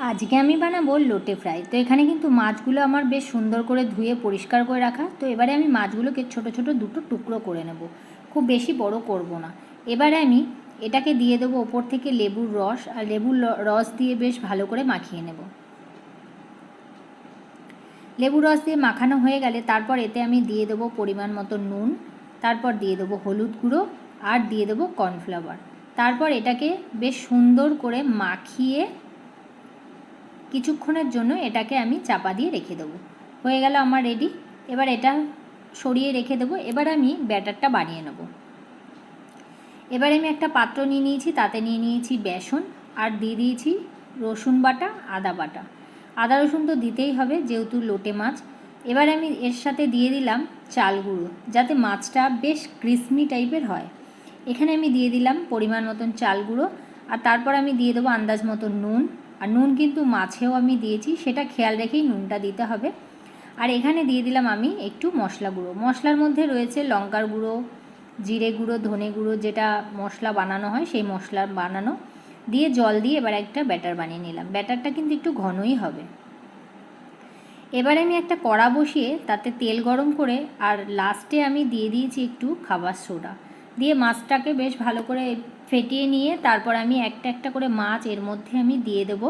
আজকে আমি বানাবো লোটে ফ্রাই। তো এখানে কিন্তু মাছগুলো আমার বেশ সুন্দর করে ধুয়ে পরিষ্কার করে রাখা। তো এবারে আমি মাছগুলোকে ছোট ছোট দুটো টুকরো করে নেব, খুব বেশি বড় করব না। এবারে আমি এটাকে দিয়ে দেবো ওপর থেকে লেবুর রস, আর লেবুর রস দিয়ে বেশ ভালো করে মাখিয়ে নেব। লেবুর রস দিয়ে মাখানো হয়ে গেলে তারপর এতে আমি দিয়ে দেবো পরিমাণ মতো নুন, তারপর দিয়ে দেবো হলুদ গুঁড়ো, আর দিয়ে দেবো কর্নফ্লাওয়ার। তারপর এটাকে বেশ সুন্দর করে মাখিয়ে কিছুক্ষণের জন্য এটাকে আমি চাপা দিয়ে রেখে দেবো। হয়ে গেল আমার রেডি। এবার এটা সরিয়ে রেখে দেবো। এবার আমি ব্যাটারটা বানিয়ে নেব। এবার আমি একটা পাত্র নিয়ে নিয়েছি, তাতে নিয়ে নিয়েছি বেসন, আর দিয়ে দিয়েছি রসুন বাটা, আদা বাটা। আদা রসুন তো দিতেই হবে যেহেতু লোটে মাছ। এবার আমি এর সাথে দিয়ে দিলাম চাল গুঁড়ো, যাতে মাছটা বেশ ক্রিসমি টাইপের হয়। এখানে আমি দিয়ে দিলাম পরিমাণ মতন চাল গুঁড়ো, আর তারপর আমি দিয়ে দেবো আন্দাজ মতো নুন। আর নুন কিন্তু মাছেও আমি দিয়েছি, সেটা খেয়াল রেখেই নুনটা দিতে হবে। আর এখানে দিয়ে দিলাম আমি একটু মশলা গুঁড়ো। মশলার মধ্যে রয়েছে লঙ্কার গুঁড়ো, জিরে গুঁড়ো, ধনে গুঁড়ো, যেটা মশলা বানানো হয় সেই মশলা বানানো। দিয়ে জল দিয়ে এবার একটা ব্যাটার বানিয়ে নিলাম। ব্যাটারটা কিন্তু একটু ঘনই হবে। এবারে আমি একটা কড়া বসিয়ে তাতে তেল গরম করে, আর লাস্টে আমি দিয়ে দিয়েছি একটু খাবার সোডা দিয়ে মাছটাকে বেশ ভালো করে ফেটিয়ে নিয়ে তারপর আমি একটা একটা করে মাছ এর মধ্যে আমি দিয়ে দেবো।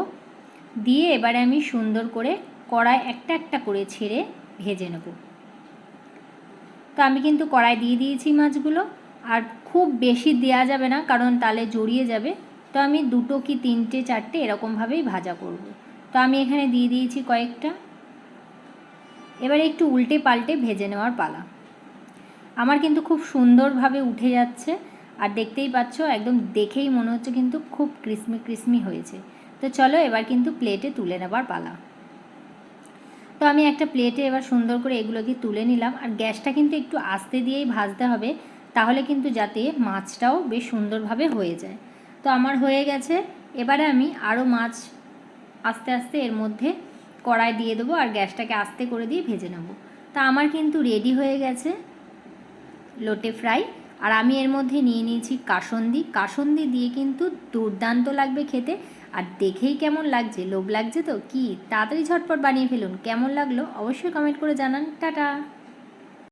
দিয়ে এবারে আমি সুন্দর করে কড়াই একটা একটা করে ছেড়ে ভেজে নেব। তো আমি কিন্তু কড়াই দিয়ে দিয়েছি মাছগুলো, আর খুব বেশি দেওয়া যাবে না কারণ তাহলে জড়িয়ে যাবে। তো আমি দুটো কি তিনটে চারটে এরকমভাবেই ভাজা করব। তো আমি এখানে দিয়ে দিয়েছি কয়েকটা। এবারে একটু উল্টে পাল্টে ভেজে নেওয়ার পালা। আমার কিন্তু খুব সুন্দরভাবে উঠে যাচ্ছে, আর দেখতেই পাচ্ছ একদম দেখেই মনে হচ্ছে কিন্তু খুব ক্রিসমি ক্রিসমি হয়েছে। তো চলো এবার কিন্তু প্লেটে তুলে নেবার পালা। তো আমি একটা প্লেটে এবার সুন্দর করে এগুলোকে তুলে নিলাম, আর গ্যাসটা কিন্তু একটু আস্তে দিয়েই ভাজতে হবে, তাহলে কিন্তু যাতে মাছটাও বেশ সুন্দরভাবে হয়ে যায়। তো আমার হয়ে গেছে। এবারে আমি আরও মাছ আস্তে আস্তে এর মধ্যে কড়াই দিয়ে দেবো, আর গ্যাসটাকে আস্তে করে দিয়ে ভেজে নেব। তা আমার কিন্তু রেডি হয়ে গেছে লোটে ফ্রাই। আর আমি এর মধ্যে নিয়ে নিয়েছি কাসুন্দি। কাসুন্দি দিয়ে কিন্তু দুর্দান্ত লাগবে খেতে। আর দেখেই কেমন লাগছে, লোভ লাগছে তো কি, তাড়াতাড়ি ঝটপট বানিয়ে ফেলুন। কেমন লাগলো অবশ্যই কমেন্ট করে জানান। টাটা।